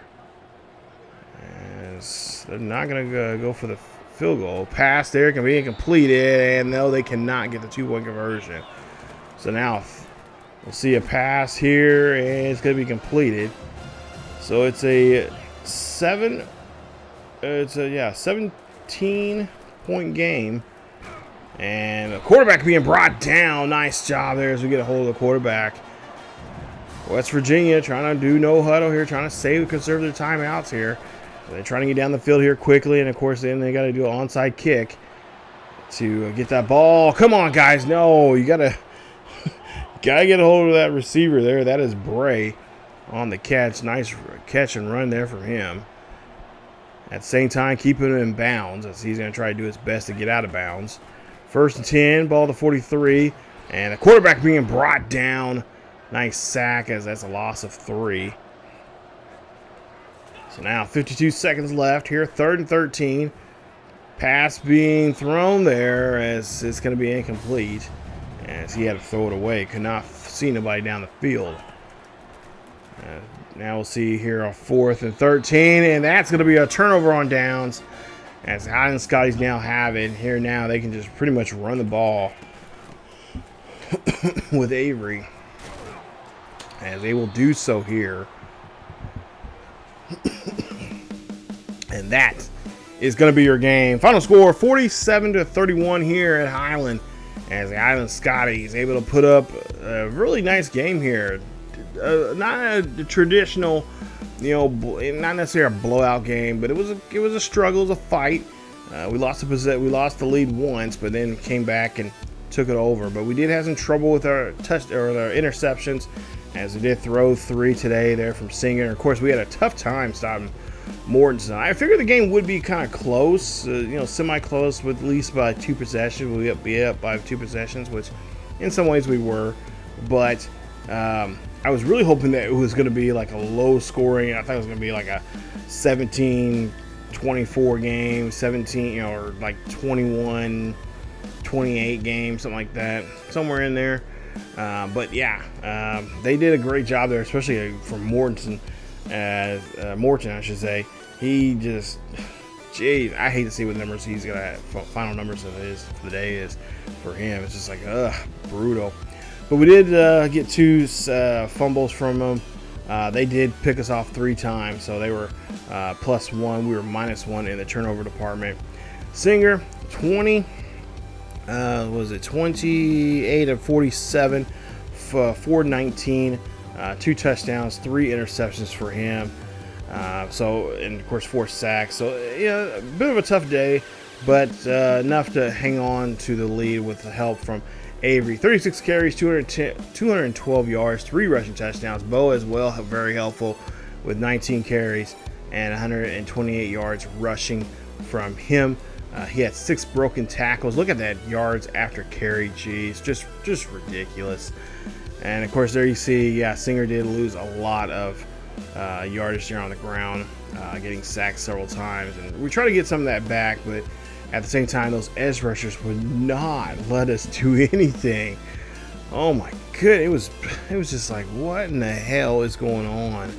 as they're not going to go for the field goal. Pass there can be incompleted, and no, they cannot get the 2-point conversion. So now we'll see a pass here, and it's going to be completed. So it's a 17-point game, and a quarterback being brought down. Nice job there as we get a hold of the quarterback. West Virginia trying to do no huddle here, trying to save conservative timeouts here. They're trying to get down the field here quickly, and of course then they got to do an onside kick to get that ball. Come on, guys! No, you gotta get a hold of that receiver there. That is Bray on the catch. Nice catch and run there from him. At the same time, keeping him in bounds as he's going to try to do his best to get out of bounds. 1st and 10, ball to 43, and the quarterback being brought down. Nice sack, as that's a loss of 3. So now 52 seconds left here, 3rd and 13. Pass being thrown there as it's going to be incomplete, as he had to throw it away. Could not see nobody down the field. Now we'll see here a 4th and 13, and that's going to be a turnover on downs, as Highland Scotties now have it. Here now they can just pretty much run the ball with Avery, as they will do so here. And that is going to be your game. Final score 47-31 here at Highland, as the Highland Scotties able to put up a really nice game here. Not a traditional, not necessarily a blowout game, but it was a struggle, it was a fight. We lost the lead once, but then came back and took it over. But we did have some trouble with our interceptions, as we did throw 3 today there from Singer. And of course, we had a tough time stopping Mortensen. I figured the game would be kind of close, semi-close, with at least by 2 possessions. We'd be up by 2 possessions, which in some ways we were, but I was really hoping that it was going to be like a low scoring. I thought it was going to be like a 17-24 game, 17, or like 21-28 game, something like that, somewhere in there. But yeah, they did a great job there, especially from Morton, I should say. He just, geez, I hate to see what numbers he's going to have, final numbers of his for the day is for him. It's just like, brutal. But we did get 2 fumbles from them. They did pick us off 3 times, so they were +1. We were -1 in the turnover department. Singer, 28 of 47, 419, 2 touchdowns, 3 interceptions for him. And of course 4 sacks. So yeah, a bit of a tough day, but enough to hang on to the lead with the help from Avery. 36 carries, 212 yards, 3 rushing touchdowns. Bo as well, very helpful with 19 carries and 128 yards rushing from him. He had 6 broken tackles. Look at that yards after carry. Geez, just ridiculous. And of course, there you see, yeah, Singer did lose a lot of yardage there on the ground, getting sacked several times. And we try to get some of that back, but at the same time, those edge rushers would not let us do anything. Oh my goodness, it was just like, what in the hell is going on?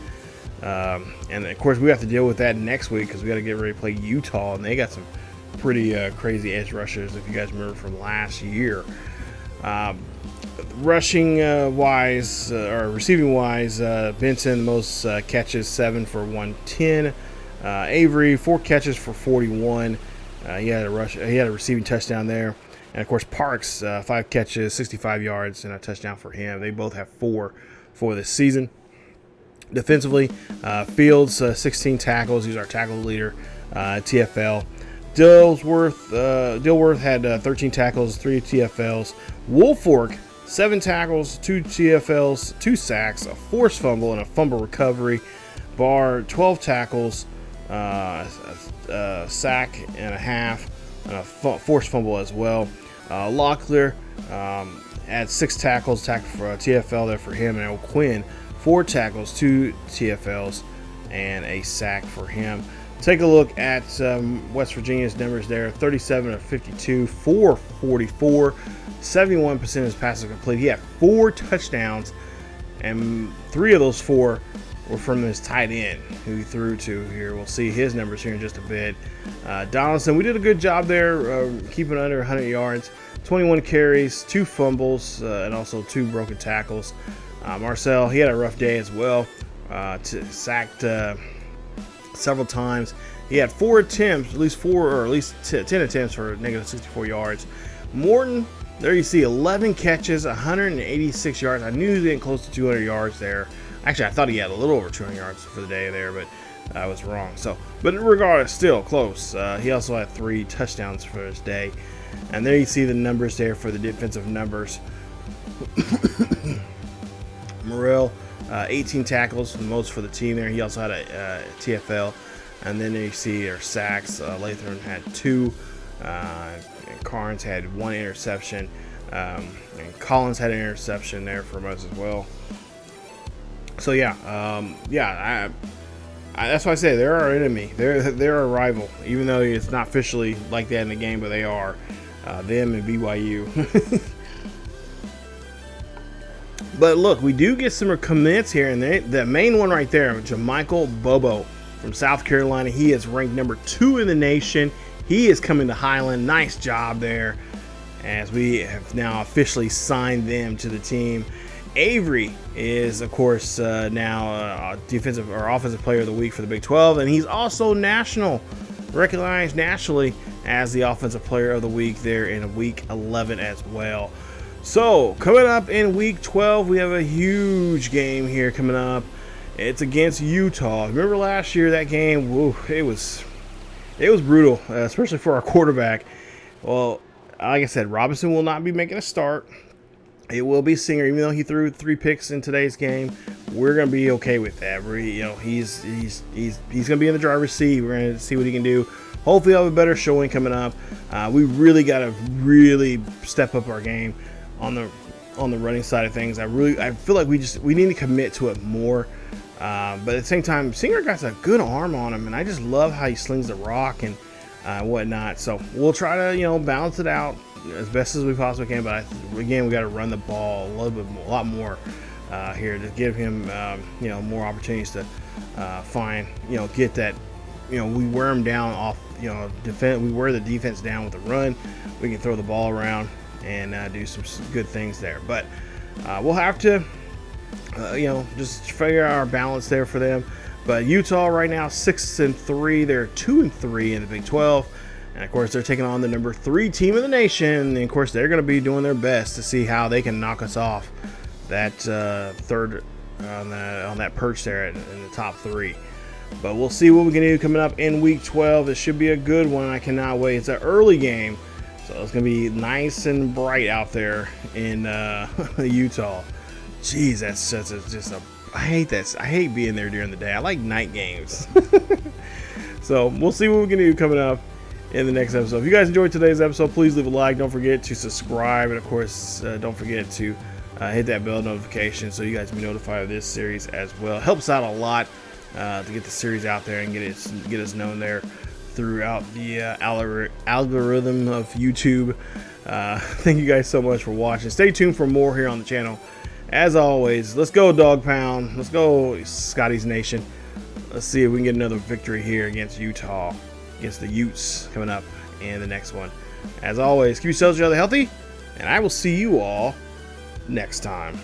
And of course, we have to deal with that next week because we got to get ready to play Utah, and they got some pretty crazy edge rushers, if you guys remember from last year. Rushing wise, or receiving wise, Benson, most catches, 7 for 110. Avery, 4 catches for 41. He had a receiving touchdown there. And of course, Parks, 5 catches, 65 yards, and a touchdown for him. They both have 4 for this season. Defensively, Fields, 16 tackles. He's our tackle leader, TFL. Dilworth had 13 tackles, 3 TFLs. Woolfolk, 7 tackles, 2 TFLs, 2 sacks, a forced fumble, and a fumble recovery. Barr, 12 tackles, a sack and a half, and a forced fumble as well. Locklear had 6 tackles, tackled for a TFL there for him, and O'Quinn, 4 tackles, 2 TFLs, and a sack for him. Take a look at West Virginia's numbers there. 37 of 52, 444, 71% of his passes complete. He had 4 touchdowns, and 3 of those 4 were from his tight end, who he threw to here. We'll see his numbers here in just a bit. Donaldson, we did a good job there, keeping under 100 yards. 21 carries, 2 fumbles, and also 2 broken tackles. Marcel, he had a rough day as well. Sacked several times. He had 4 attempts, at least 10 attempts for negative 64 yards. Morton, there you see 11 catches, 186 yards. I knew he was getting close to 200 yards there. Actually, I thought he had a little over 200 yards for the day there, but I was wrong. But regardless, still close. He also had 3 touchdowns for his day. And there you see the numbers there for the defensive numbers. Morrell, 18 tackles, the most for the team there. He also had a TFL. And then there you see their sacks. Latham had 2. And Carnes had 1 interception. And Collins had an interception there for us as well. So that's why I say they're our enemy. They're our rival, even though it's not officially like that in the game, but they are. Them and BYU. But look, we do get some commits here, and the main one right there, Jamichael Bobo from South Carolina. He is ranked number 2 in the nation. He is coming to Highland. Nice job there, as we have now officially signed them to the team. Avery is, of course, now defensive or offensive player of the week for the Big 12, and he's also recognized nationally as the offensive player of the week there in week 11 as well. So coming up in week 12, we have a huge game here coming up. It's against Utah. Remember last year, that game? Woo, it was brutal, especially for our quarterback. Well, like I said, Robinson will not be making a start. It will be Singer, even though he threw 3 picks in today's game. We're gonna be okay with that. He's gonna be in the driver's seat. We're gonna see what he can do. Hopefully, I'll have a better showing coming up. We really gotta step up our game on the running side of things. I feel like we need to commit to it more. But at the same time, Singer got a good arm on him, and I just love how he slings the rock and whatnot. So we'll try to balance it out as best as we possibly can. But again, we got to run the ball a lot more here to give him more opportunities to get that. We wear him down off. We wear the defense down with the run. We can throw the ball around and do some good things there. But we'll have to just figure out our balance there for them. But Utah right now 6-3. They're 2-3 in the Big 12. And of course, they're taking on the number 3 team in the nation. And of course, they're going to be doing their best to see how they can knock us off that third on that perch there in the top 3. But we'll see what we can do coming up in week 12. It should be a good one. I cannot wait. It's an early game, so it's going to be nice and bright out there in Utah. Jeez, I hate that. I hate being there during the day. I like night games. So we'll see what we can do coming up in the next episode. If you guys enjoyed today's episode, please leave a like. Don't forget to subscribe, and of course, don't forget to hit that bell notification so you guys can be notified of this series as well. Helps out a lot to get the series out there and get us known there throughout the algorithm of YouTube. Thank you guys so much for watching. Stay tuned for more here on the channel. As always, let's go Dog Pound. Let's go Scotties Nation. Let's see if we can get another victory here against Utah, against the Utes coming up in the next one. As always, keep yourselves healthy, and I will see you all next time.